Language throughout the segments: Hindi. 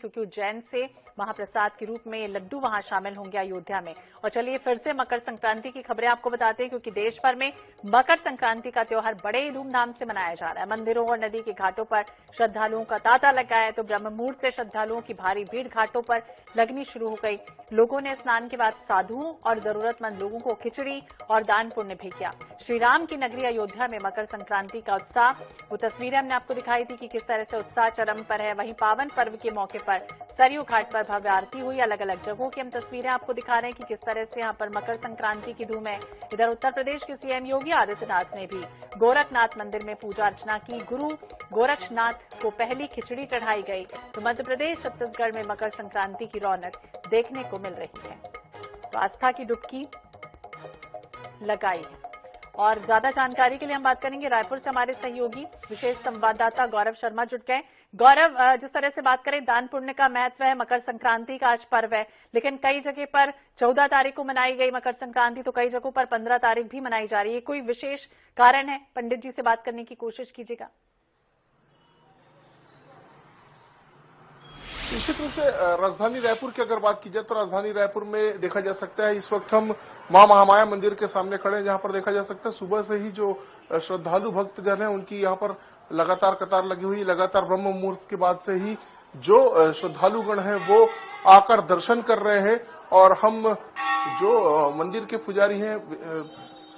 क्योंकि उज्जैन से महाप्रसाद के रूप में ये लड्डू वहां शामिल होंगे अयोध्या में। और चलिए फिर से मकर संक्रांति की खबरें आपको बताते हैं, क्योंकि देश भर में मकर संक्रांति का त्योहार बड़े धूमधाम से मनाया जा रहा है। मंदिरों और नदी के घाटों पर श्रद्धालुओं का तांता लगा है, तो ब्रह्म मुहूर्त से श्रद्धालुओं की भारी भीड़ घाटों पर लगनी शुरू हो गई। लोगों ने स्नान के बाद साधुओं और जरूरतमंद लोगों को खिचड़ी और दान पुण्य भी किया। श्री राम की नगरी अयोध्या में मकर संक्रांति का उत्साह, वो तस्वीरें हमने आपको दिखाई थी कि किस तरह से उत्साह चरम पर है। वहीं पावन पर्व के मौके पर सरयू घाट पर भव्य आरती हुई। अलग अलग जगहों की हम तस्वीरें आपको दिखा रहे हैं कि किस तरह से यहां पर मकर संक्रांति की धूम है। इधर उत्तर प्रदेश के सीएम योगी आदित्यनाथ ने भी गोरखनाथ मंदिर में पूजा अर्चना की। गुरु गोरक्षनाथ को पहली खिचड़ी चढ़ाई गई। तो मध्य प्रदेश छत्तीसगढ़ में मकर संक्रांति की रौनक देखने को मिल रही है। तो आस्था की डुबकी लगाई है। और ज्यादा जानकारी के लिए हम बात करेंगे रायपुर से हमारे सहयोगी विशेष संवाददाता गौरव शर्मा जुट गए। गौरव, जिस तरह से बात करें दान पुण्य का महत्व है, मकर संक्रांति का आज पर्व है, लेकिन कई जगह पर 14 तारीख को मनाई गई मकर संक्रांति, तो कई जगहों पर 15 तारीख भी मनाई जा रही है। कोई विशेष कारण है? पंडित जी से बात करने की कोशिश कीजिएगा। निश्चित रूप से राजधानी रायपुर की अगर बात की जाए तो राजधानी रायपुर में देखा जा सकता है इस वक्त हम मां महामाया मंदिर के सामने खड़े हैं, जहां पर देखा जा सकता है सुबह से ही जो श्रद्धालु भक्तजन है उनकी यहां पर लगातार कतार लगी हुई। लगातार ब्रह्म मुहूर्त के बाद से ही जो श्रद्धालुगण हैं वो आकर दर्शन कर रहे हैं। और हम जो मंदिर के पुजारी हैं,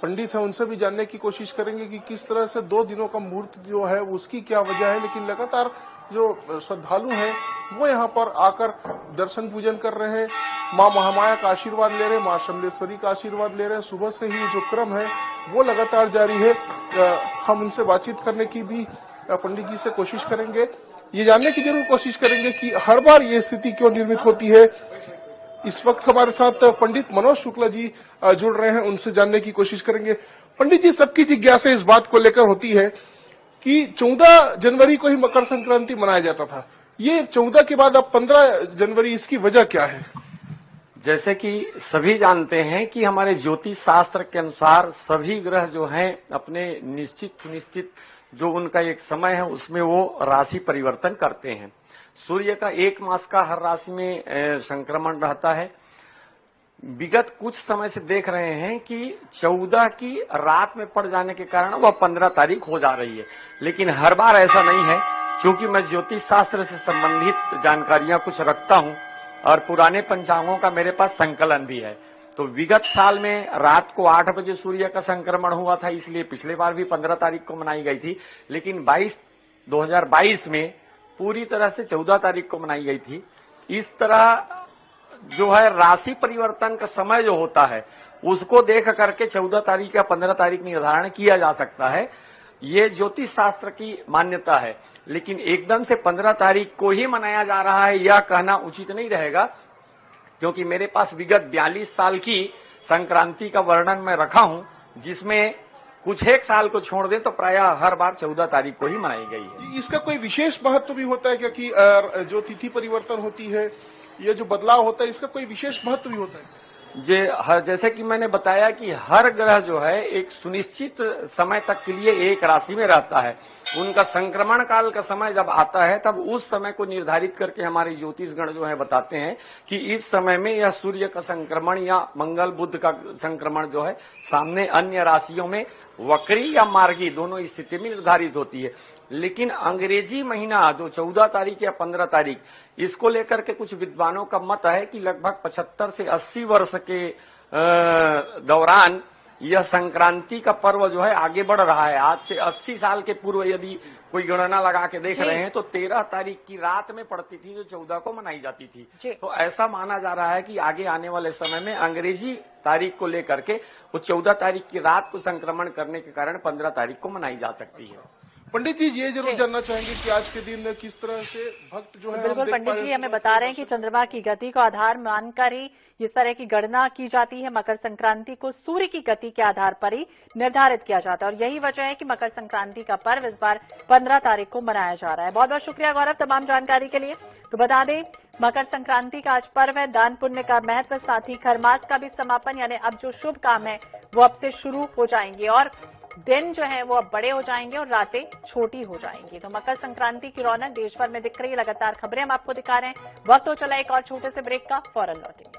पंडित हैं, उनसे भी जानने की कोशिश करेंगे कि किस तरह से 2 दिनों का मुहूर्त जो है उसकी क्या वजह है। लेकिन लगातार जो श्रद्धालु हैं वो यहाँ पर आकर दर्शन पूजन कर रहे हैं, मां महामाया का आशीर्वाद ले रहे हैं, मां शमलेश्वरी का आशीर्वाद ले रहे हैं। सुबह से ही जो क्रम है वो लगातार जारी है। हम उनसे बातचीत करने की भी पंडित जी से कोशिश करेंगे, ये जानने की जरूर कोशिश करेंगे कि हर बार ये स्थिति क्यों निर्मित होती है। इस वक्त हमारे साथ पंडित मनोज शुक्ला जी जुड़ रहे हैं, उनसे जानने की कोशिश करेंगे। पंडित जी, सबकी जिज्ञासा इस बात को लेकर होती है कि 14 जनवरी को ही मकर संक्रांति मनाया जाता था, ये 14 के बाद अब 15 जनवरी, इसकी वजह क्या है? जैसे कि सभी जानते हैं कि हमारे ज्योतिष शास्त्र के अनुसार सभी ग्रह जो हैं अपने निश्चित जो उनका एक समय है उसमें वो राशि परिवर्तन करते हैं। सूर्य का 1 मास का हर राशि में संक्रमण रहता है। विगत कुछ समय से देख रहे हैं कि 14 की रात में पड़ जाने के कारण वह 15 तारीख हो जा रही है, लेकिन हर बार ऐसा नहीं है। क्योंकि मैं ज्योतिष शास्त्र से संबंधित जानकारियां कुछ रखता हूं और पुराने पंचांगों का मेरे पास संकलन भी है, तो विगत साल में रात को 8 बजे सूर्य का संक्रमण हुआ था, इसलिए पिछले बार भी 15 तारीख को मनाई गई थी। लेकिन 2022 में पूरी तरह से 14 तारीख को मनाई गई थी। इस तरह जो है राशि परिवर्तन का समय जो होता है उसको देख करके 14 तारीख या 15 तारीख निर्धारण किया जा सकता है, ये ज्योतिष शास्त्र की मान्यता है। लेकिन एकदम से 15 तारीख को ही मनाया जा रहा है यह कहना उचित नहीं रहेगा, क्योंकि मेरे पास विगत 42 साल की संक्रांति का वर्णन मैं रखा हूं, जिसमें कुछ एक साल को छोड़ दें तो प्रायः हर बार 14 तारीख को ही मनाई गई है। इसका कोई विशेष महत्व भी होता है, क्योंकि जो तिथि परिवर्तन होती है, ये जो बदलाव होता है, इसका कोई विशेष महत्व भी होता है? जैसे कि मैंने बताया कि हर ग्रह जो है एक सुनिश्चित समय तक के लिए एक राशि में रहता है। उनका संक्रमण काल का समय जब आता है तब उस समय को निर्धारित करके हमारे ज्योतिष गण जो है बताते हैं कि इस समय में यह सूर्य का संक्रमण या मंगल बुध का संक्रमण जो है सामने अन्य राशियों में वक्री या मार्गी दोनों स्थिति में निर्धारित होती है। लेकिन अंग्रेजी महीना जो 14 तारीख या 15 तारीख, इसको लेकर के कुछ विद्वानों का मत है कि लगभग 75 से 80 वर्ष के दौरान यह संक्रांति का पर्व जो है आगे बढ़ रहा है। आज से 80 साल के पूर्व यदि कोई गणना लगा के देख रहे हैं तो 13 तारीख की रात में पड़ती थी, जो 14 को मनाई जाती थी। तो ऐसा माना जा रहा है कि आगे आने वाले समय में अंग्रेजी तारीख को लेकर के वो 14 तारीख की रात को संक्रमण करने के कारण 15 तारीख को मनाई जा सकती है। पंडित जी, ये जरूर जानना चाहेंगे कि आज के दिन किस तरह से भक्त जो है, बिल्कुल पंडित जी हमें बता रहे हैं कि चंद्रमा की गति को आधार मानकर ही इस तरह की गणना की जाती है। मकर संक्रांति को सूर्य की गति के आधार पर ही निर्धारित किया जाता है और यही वजह है कि मकर संक्रांति का पर्व इस बार 15 तारीख को मनाया जा रहा है। बहुत बहुत शुक्रिया गौरव तमाम जानकारी के लिए। तो बता दें मकर संक्रांति का आज पर्व है, दान पुण्य का महत्व, साथ ही खरमास का भी समापन, यानी अब जो शुभ काम है वो अब से शुरू हो जाएंगे। और दिन जो है वो अब बड़े हो जाएंगे और रातें छोटी हो जाएंगी। तो मकर संक्रांति की रौनक देश भर में दिख रही है। लगातार खबरें हम आपको दिखा रहे हैं। वक्त हो चला एक और छोटे से ब्रेक का, फौरन लौटेंगे।